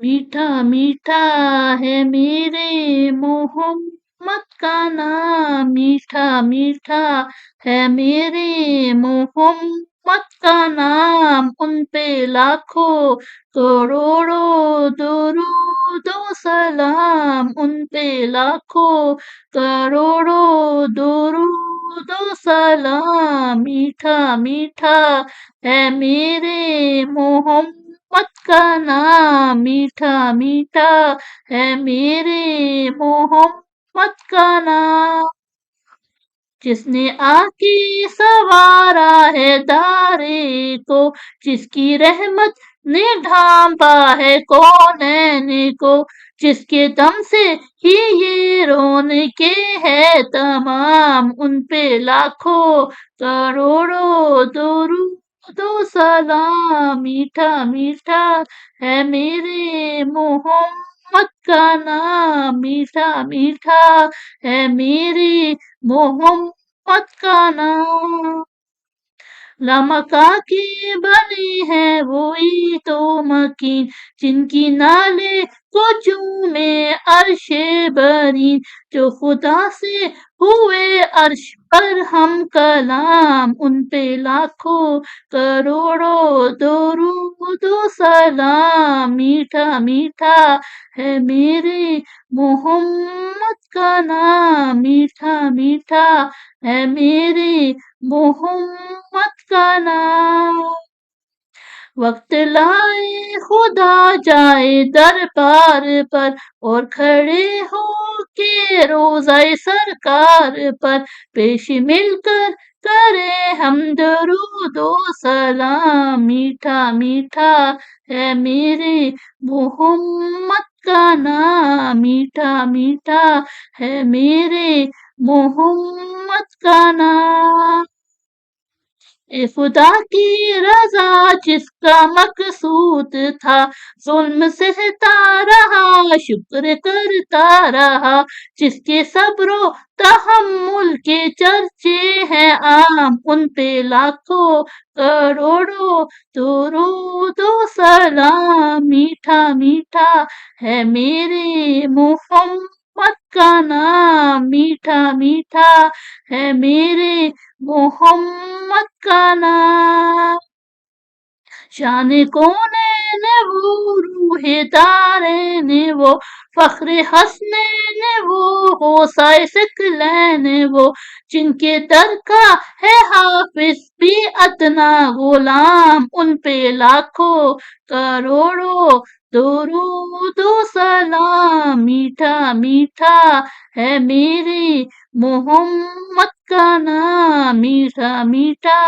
میٹھا میٹھا ہے میرے محمد کا نام، میٹھا میٹھا ہے میرے محمد کا نام، ان پہ لاکھوں کروڑوں درود و سلام، ان پہ لاکھوں کروڑوں درود و سلام، میٹھا میٹھا ہے میرے محمد کا نام، میٹھا میٹھا ہے میرے محمد کا نام، جس نے آ کے سوارا ہے دارے کو، جس کی رحمت نے ڈھانپا ہے کونین کو، جس کے دم سے ہی یہ رونقیں ہے تمام، ان پہ لاکھوں کروڑوں درود و سلام، میٹھا میٹھا ہے میرے محمد کا نام، میٹھا میٹھا ہے میرے محمد کا نام، لامکا کی بنی ہے وہی تو مکین، جن کی نالے کو چومے عرش برین، جو خدا سے ہوئے عرش پر ہم کلام، ان پہ لاکھوں کروڑوں درود و سلام، میٹھا میٹھا ہے میرے محمد کا نام، میٹھا میٹھا ہے میرے محمد کا نام، وقت لائے خدا جائے دربار پر، اور کھڑے ہو کے روضہ سرکار پر، پیش مل کر کرے ہم درود و سلام، میٹھا میٹھا ہے میرے محمد کا نام، میٹھا میٹھا ہے میرے محمد کا نام، اے خدا کی رضا جس کا مقصود تھا، ظلم سہتا رہا شکر کرتا رہا، جس کے صبر و تحمل کے چرچے ہیں عام، ان پہ لاکھوں کروڑوں درود و سلام، میٹھا میٹھا ہے میرے محمد کا نام، میٹھا میٹھا ہے میرے محمد کا نام، شان کونین وہ، روح دارین وہ، فخر حسنین وہ، غوثۂ ثقلین وہ، جن کے در کا ہے حافظ بھی ادنا غلام، ان پہ لاکھوں کروڑوں درود و سلام، میٹھا میٹھا ہے میرے محمد کا نام، میٹھا میٹھا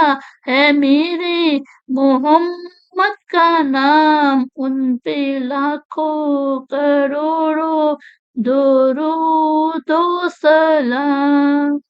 ہے میرے محمد کا نام، ان پہ لاکھوں کروڑوں درود و سلام۔